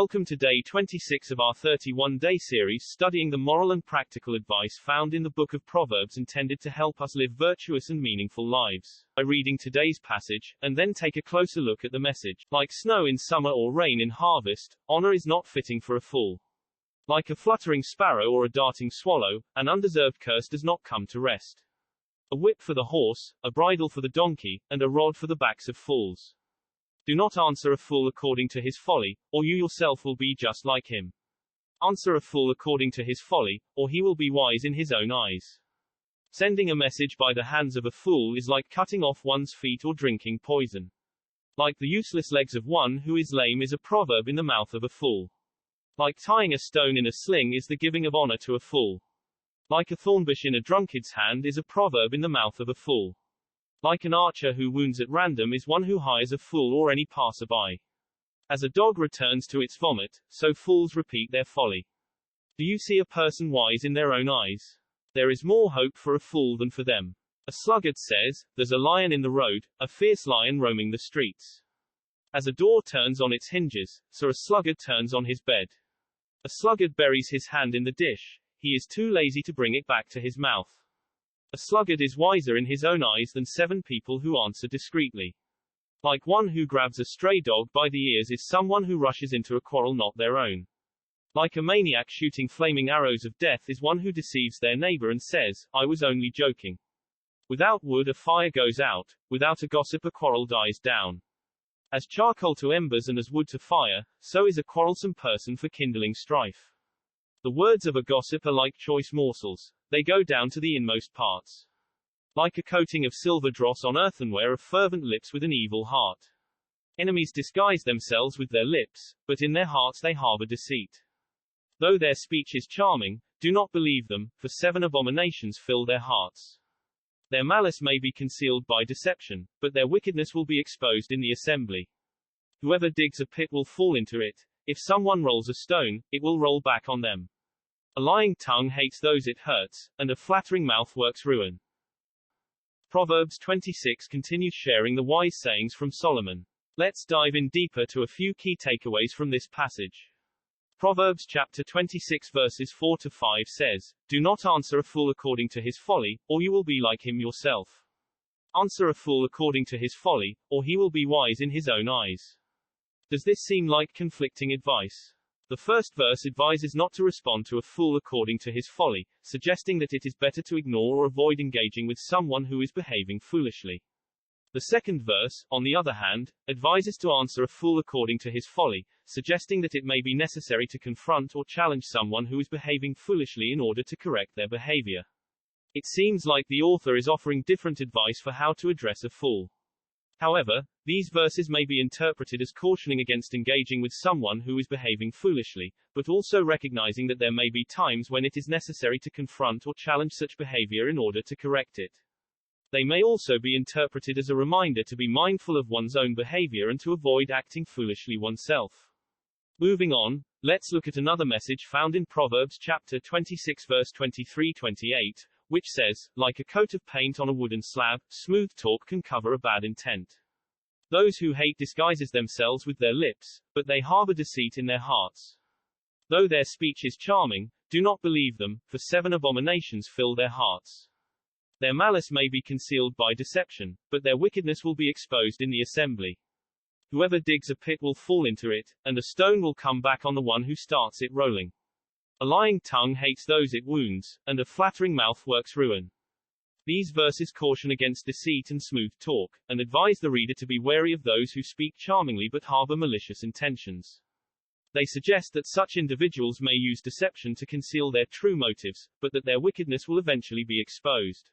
Welcome to day 26 of our 31-day series studying the moral and practical advice found in the book of Proverbs intended to help us live virtuous and meaningful lives. By reading today's passage, and then take a closer look at the message. Like snow in summer or rain in harvest, honor is not fitting for a fool. Like a fluttering sparrow or a darting swallow, an undeserved curse does not come to rest. A whip for the horse, a bridle for the donkey, and a rod for the backs of fools. Do not answer a fool according to his folly, or you yourself will be just like him. Answer a fool according to his folly, or he will be wise in his own eyes. Sending a message by the hands of a fool is like cutting off one's feet or drinking poison. Like the useless legs of one who is lame is a proverb in the mouth of a fool. Like tying a stone in a sling is the giving of honor to a fool. Like a thornbush in a drunkard's hand is a proverb in the mouth of a fool. Like an archer who wounds at random is one who hires a fool or any passerby. As a dog returns to its vomit, so fools repeat their folly. Do you see a person wise in their own eyes? There is more hope for a fool than for them. A sluggard says, "There's a lion in the road, a fierce lion roaming the streets." As a door turns on its hinges, so a sluggard turns on his bed. A sluggard buries his hand in the dish. He is too lazy to bring it back to his mouth. A sluggard is wiser in his own eyes than 7 people who answer discreetly. Like one who grabs a stray dog by the ears is someone who rushes into a quarrel not their own. Like a maniac shooting flaming arrows of death is one who deceives their neighbor and says, "I was only joking." Without wood a fire goes out, without a gossip a quarrel dies down. As charcoal to embers and as wood to fire, so is a quarrelsome person for kindling strife. The words of a gossip are like choice morsels. They go down to the inmost parts. Like a coating of silver dross on earthenware of fervent lips with an evil heart. Enemies disguise themselves with their lips, but in their hearts they harbor deceit. Though their speech is charming, do not believe them, for 7 abominations fill their hearts. Their malice may be concealed by deception, but their wickedness will be exposed in the assembly. Whoever digs a pit will fall into it. If someone rolls a stone, it will roll back on them. A lying tongue hates those it hurts, and a flattering mouth works ruin. Proverbs 26 continues sharing the wise sayings from Solomon. Let's dive in deeper to a few key takeaways from this passage. Proverbs chapter 26 verses 4 to 5 says, "Do not answer a fool according to his folly, or you will be like him yourself. Answer a fool according to his folly, or he will be wise in his own eyes." Does this seem like conflicting advice? The first verse advises not to respond to a fool according to his folly, suggesting that it is better to ignore or avoid engaging with someone who is behaving foolishly. The second verse, on the other hand, advises to answer a fool according to his folly, suggesting that it may be necessary to confront or challenge someone who is behaving foolishly in order to correct their behavior. It seems like the author is offering different advice for how to address a fool. However, these verses may be interpreted as cautioning against engaging with someone who is behaving foolishly, but also recognizing that there may be times when it is necessary to confront or challenge such behavior in order to correct it. They may also be interpreted as a reminder to be mindful of one's own behavior and to avoid acting foolishly oneself. Moving on, let's look at another message found in Proverbs chapter 26 verse 23-28, which says, "Like a coat of paint on a wooden slab, smooth talk can cover a bad intent. Those who hate disguises themselves with their lips, but they harbor deceit in their hearts. Though their speech is charming, do not believe them, for 7 abominations fill their hearts. Their malice may be concealed by deception, but their wickedness will be exposed in the assembly. Whoever digs a pit will fall into it, and a stone will come back on the one who starts it rolling. A lying tongue hates those it wounds, and a flattering mouth works ruin." These verses caution against deceit and smooth talk, and advise the reader to be wary of those who speak charmingly but harbor malicious intentions. They suggest that such individuals may use deception to conceal their true motives, but that their wickedness will eventually be exposed.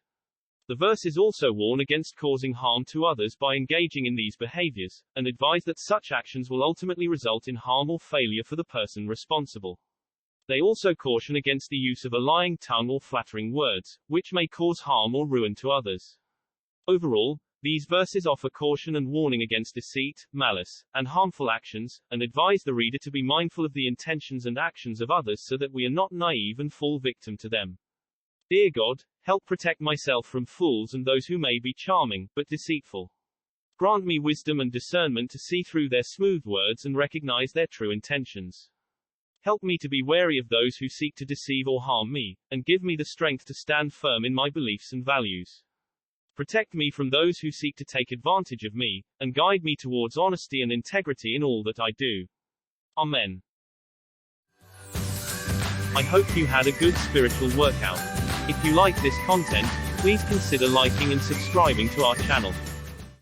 The verses also warn against causing harm to others by engaging in these behaviors, and advise that such actions will ultimately result in harm or failure for the person responsible. They also caution against the use of a lying tongue or flattering words, which may cause harm or ruin to others. Overall, these verses offer caution and warning against deceit, malice, and harmful actions, and advise the reader to be mindful of the intentions and actions of others so that we are not naive and fall victim to them. Dear God, help protect myself from fools and those who may be charming, but deceitful. Grant me wisdom and discernment to see through their smooth words and recognize their true intentions. Help me to be wary of those who seek to deceive or harm me, and give me the strength to stand firm in my beliefs and values. Protect me from those who seek to take advantage of me, and guide me towards honesty and integrity in all that I do. Amen. I hope you had a good spiritual workout. If you like this content, please consider liking and subscribing to our channel.